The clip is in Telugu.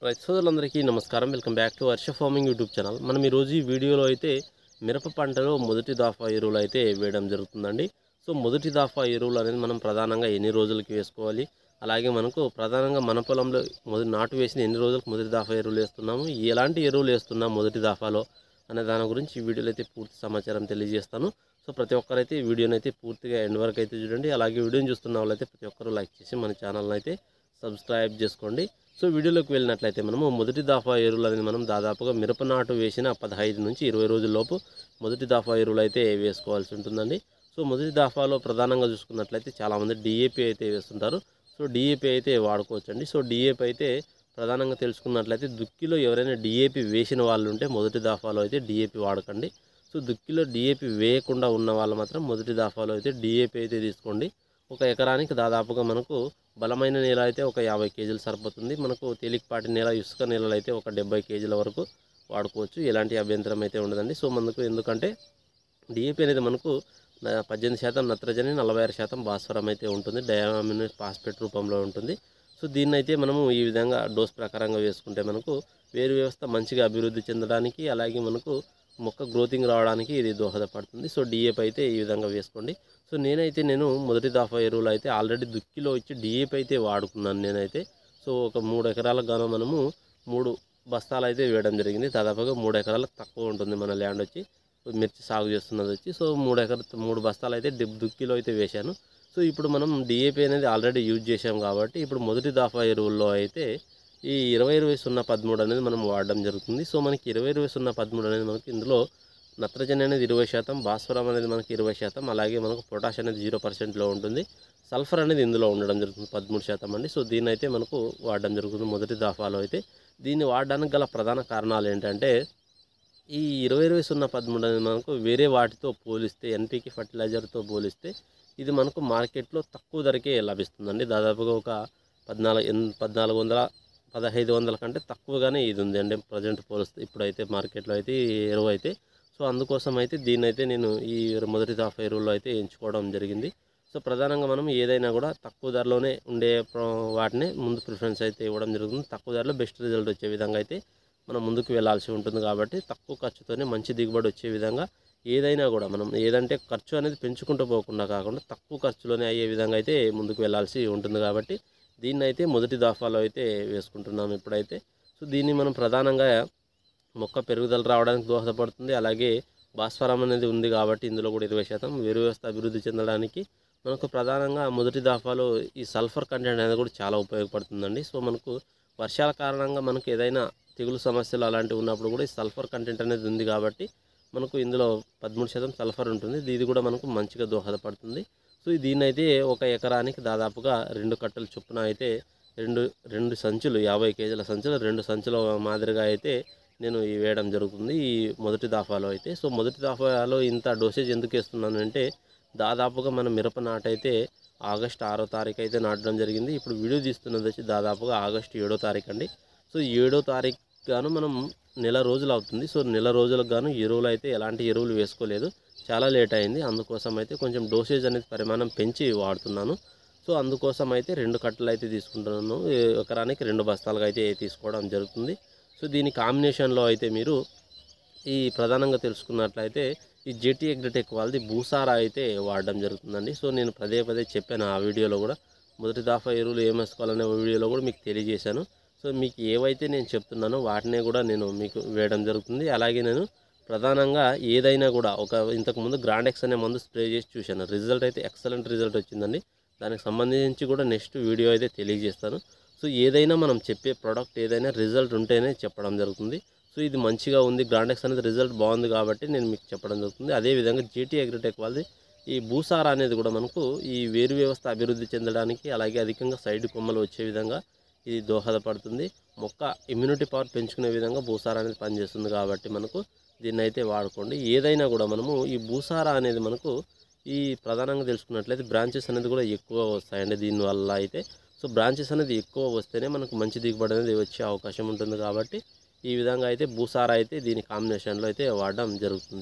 రైతు సోదరులందరికీ నమస్కారం. Welcome back to Varsha farming YouTube channel. మనం ఈరోజు ఈ వీడియోలో అయితే మిరప పంటలో మొదటి దఫా ఎరువులు అయితే వేయడం జరుగుతుందండి. సో మొదటి దఫా ఎరువులు అనేది మనం ప్రధానంగా ఎన్ని రోజులకి వేసుకోవాలి, అలాగే మనకు ప్రధానంగా మన పొలంలో నాటు వేసిన ఎన్ని రోజులకు మొదటి దఫా ఎరువులు వేస్తున్నాము, ఎలాంటి ఎరువులు వేస్తున్నాం మొదటి దఫాలో అనే దాని గురించి ఈ వీడియోలో అయితే పూర్తి సమాచారం తెలియజేస్తాను. సో ప్రతి ఒక్కరైతే ఈ వీడియోని అయితే పూర్తిగా ఎండ్ వరకు అయితే చూడండి. అలాగే వీడియోని చూస్తున్న వాళ్ళైతే ప్రతి ఒక్కరు లైక్ చేసి మన ఛానల్ని అయితే సబ్స్క్రైబ్ చేసుకోండి. సో వీడియోలోకి వెళ్ళినట్లయితే మనము మొదటి దఫా ఎరువులు అనేది మనం దాదాపుగా మిరప నాటు వేసిన 15 నుంచి 20 రోజుల్లోపు మొదటి దఫా ఎరువులు అయితే వేసుకోవాల్సి ఉంటుందండి. సో మొదటి దఫాలో ప్రధానంగా చూసుకున్నట్లయితే చాలామంది డిఏపి అయితే వేస్తుంటారు. సో డిఏపి అయితే వాడుకోవచ్చండి. సో డిఏపి అయితే ప్రధానంగా తెలుసుకున్నట్లయితే దుక్కిలో ఎవరైనా డిఏపి వేసిన వాళ్ళు ఉంటే మొదటి దఫాలో అయితే డిఏపి వాడకండి. సో దుక్కిలో డిఏపి వేయకుండా ఉన్న వాళ్ళు మాత్రం మొదటి దఫాలో అయితే డిఏపి అయితే తీసుకోండి. ఒక ఎకరానికి దాదాపుగా మనకు బలమైన నేల అయితే ఒక 50 కేజీలు సరిపోతుంది. మనకు తేలికపాటి నేల, ఇసుక నేలలు అయితే ఒక 70 కేజీల వరకు వాడుకోవచ్చు. ఎలాంటి అభ్యంతరం అయితే ఉండదండి. సో మనకు ఎందుకంటే డిఏపి అనేది మనకు 18% నత్రజని, 46% భాస్వరం అయితే ఉంటుంది. డయామినో ఫాస్ఫేట్ రూపంలో ఉంటుంది. సో దీన్నైతే మనము ఈ విధంగా డోస్ ప్రకారంగా వేసుకుంటే మనకు వేరు వ్యవస్థ మంచిగా అభివృద్ధి చెందడానికి, అలాగే మనకు మొక్క గ్రోతింగ్ రావడానికి ఇది దోహదపడుతుంది. సో డిఏపి అయితే ఈ విధంగా వేసుకోండి. సో నేను మొదటి దఫా ఎరువులు అయితే ఆల్రెడీ దుక్కిలో ఇచ్చి డిఏపి అయితే వాడుకున్నాను నేనైతే. సో ఒక 3 ఎకరాలకు గాను మనము 3 బస్తాలు అయితే వేయడం జరిగింది. దాదాపుగా 3 ఎకరాలకు తక్కువ ఉంటుంది మన ల్యాండ్ వచ్చి, మిర్చి సాగు చేస్తున్నది వచ్చి. సో 3 బస్తాలు అయితే దుక్కిలో అయితే వేశాను. సో ఇప్పుడు మనం డిఏపి అనేది ఆల్రెడీ యూజ్ చేసాం కాబట్టి ఇప్పుడు మొదటి దఫా ఎరువుల్లో అయితే ఈ 20-20-0-13 అనేది మనం వాడడం జరుగుతుంది. సో మనకి 20-20-0-13 అనేది మనకి ఇందులో నత్రజని అనేది 20%, భాస్వరం అనేది మనకి 20%, అలాగే మనకు పొటాష్ అనేది 0%లో ఉంటుంది. సల్ఫర్ అనేది ఇందులో ఉండడం జరుగుతుంది 13% అండి. సో దీన్ని అయితే మనకు వాడడం జరుగుతుంది మొదటి దఫాలో అయితే. దీన్ని వాడడానికి గల ప్రధాన కారణాలు ఏంటంటే ఈ 20-20-0-13 అనేది మనకు వేరే వాటితో పోలిస్తే, ఎన్పికే ఫర్టిలైజర్తో పోలిస్తే ఇది మనకు మార్కెట్లో తక్కువ ధరకే లభిస్తుందండి. దాదాపుగా ఒక 1400 1500 కంటే తక్కువగానే ఇది ఉంది అండి ప్రజెంట్ పోలిస్తే ఇప్పుడైతే మార్కెట్లో అయితే ఈ ఎరువు అయితే. సో అందుకోసం అయితే దీన్నైతే నేను ఈ మొదటి దఫా ఎరువుల్లో అయితే ఎంచుకోవడం జరిగింది. సో ప్రధానంగా మనం ఏదైనా కూడా తక్కువ ధరలోనే ఉండే వాటినే ముందు ప్రిఫరెన్స్ అయితే ఇవ్వడం జరుగుతుంది. తక్కువ ధరలో బెస్ట్ రిజల్ట్ వచ్చే విధంగా అయితే మనం ముందుకు వెళ్ళాల్సి ఉంటుంది. కాబట్టి తక్కువ ఖర్చుతోనే మంచి దిగుబడి వచ్చే విధంగా ఏదైనా కూడా మనం ఏదంటే ఖర్చు అనేది పెంచుకుంటూ పోకుండా కాకుండా తక్కువ ఖర్చులోనే అయ్యే విధంగా అయితే ముందుకు వెళ్ళాల్సి ఉంటుంది. కాబట్టి దీన్నైతే మొదటి దఫాలో అయితే వేసుకుంటున్నాం ఇప్పుడైతే. సో దీన్ని మనం ప్రధానంగా మొక్క పెరుగుదల రావడానికి దోహదపడుతుంది. అలాగే భాస్వరం అనేది ఉంది కాబట్టి ఇందులో కూడా 20%, వేరు వ్యవస్థ అభివృద్ధి చెందడానికి మనకు ప్రధానంగా మొదటి దఫాలో ఈ సల్ఫర్ కంటెంట్ అనేది కూడా చాలా ఉపయోగపడుతుందండి. సో మనకు వర్షాల కారణంగా మనకు ఏదైనా తెగులు సమస్యలు అలాంటివి ఉన్నప్పుడు కూడా ఈ సల్ఫర్ కంటెంట్ అనేది ఉంది కాబట్టి మనకు ఇందులో 13% సల్ఫర్ ఉంటుంది. ఇది కూడా మనకు మంచిగా దోహదపడుతుంది. సో దీన్నైతే ఒక ఎకరానికి దాదాపుగా 2 కట్టలు చొప్పున అయితే రెండు సంచులు 50 కేజీల సంచులు 2 సంచుల మాదిరిగా అయితే నేను వేయడం జరుగుతుంది ఈ మొదటి దఫాలో అయితే. సో మొదటి దఫాలో ఇంత డోసేజ్ ఎందుకు వేస్తున్నాను అంటే దాదాపుగా మన మిరప నాటైతే ఆగస్టు 6వ తారీఖు అయితే నాటడం జరిగింది. ఇప్పుడు వీడియో తీస్తున్నది వచ్చి దాదాపుగా ఆగస్టు 7వ తారీఖు అండి. సో 7వ తారీఖు గాను మనం నెల రోజులు అవుతుంది. సో నెల రోజులకు గాను ఎరువులు అయితే ఎలాంటి ఎరువులు వేసుకోలేదు, చాలా లేట్ అయింది. అందుకోసం అయితే కొంచెం డోసేజ్ అనేది పరిమాణం పెంచి వాడుతున్నాను. సో అందుకోసం అయితే 2 కట్టలు అయితే తీసుకుంటున్నాను. ఎకరానికి 2 బస్తాలుగా అయితే తీసుకోవడం జరుగుతుంది. సో దీని కాంబినేషన్లో అయితే మీరు ఈ ప్రధానంగా తెలుసుకున్నట్లయితే ఈ జెటీ అగ్రిటెక్ వాళ్ళది భూసారా అయితే వాడడం జరుగుతుందండి. సో నేను పదే పదే చెప్పాను ఆ వీడియోలో కూడా, మొదటి దఫా ఎరువులు ఏం వేసుకోవాలనే వీడియోలో కూడా మీకు తెలియజేశాను. సో మీకు ఏవైతే నేను చెప్తున్నానో వాటినే కూడా నేను మీకు వేయడం జరుగుతుంది. అలాగే నేను ప్రధానంగా ఏదైనా కూడా ఇంతకుముందు గ్రాండెక్స్ అనే మందు స్ప్రే చేసి చూశాను. రిజల్ట్ అయితే ఎక్సలెంట్ రిజల్ట్ వచ్చిందండి. దానికి సంబంధించి కూడా నెక్స్ట్ వీడియో అయితే తెలియజేస్తాను. సో ఏదైనా మనం చెప్పే ప్రోడక్ట్ ఏదైనా రిజల్ట్ ఉంటేనే చెప్పడం జరుగుతుంది. సో ఇది మంచిగా ఉంది, గ్రాండెక్స్ అనేది రిజల్ట్ బాగుంది కాబట్టి నేను మీకు చెప్పడం జరుగుతుంది. అదేవిధంగా జేటీ అగ్రిటెక్ వాళ్ళది ఈ భూసార అనేది కూడా మనకు ఈ వేరు వ్యవస్థ అభివృద్ధి చెందడానికి, అలాగే అధికంగా సైడ్ కొమ్మలు వచ్చే విధంగా ఇది దోహదపడుతుంది. మొక్క ఇమ్యూనిటీ పవర్ పెంచుకునే విధంగా భూసార అనేది పనిచేస్తుంది. కాబట్టి మనకు దీన్ని అయితే వాడుకోండి. ఏదైనా కూడా మనము ఈ భూసార అనేది మనకు ఈ ప్రధానంగా తెలుసుకున్నట్లయితే బ్రాంచెస్ అనేది కూడా ఎక్కువ వస్తాయండి దీనివల్ల అయితే. సో బ్రాంచెస్ అనేది ఎక్కువ వస్తేనే మనకు మంచి దిగుబడి అనేది వచ్చే అవకాశం ఉంటుంది. కాబట్టి ఈ విధంగా అయితే భూసార అయితే దీని కాంబినేషన్లో అయితే వాడడం జరుగుతుంది.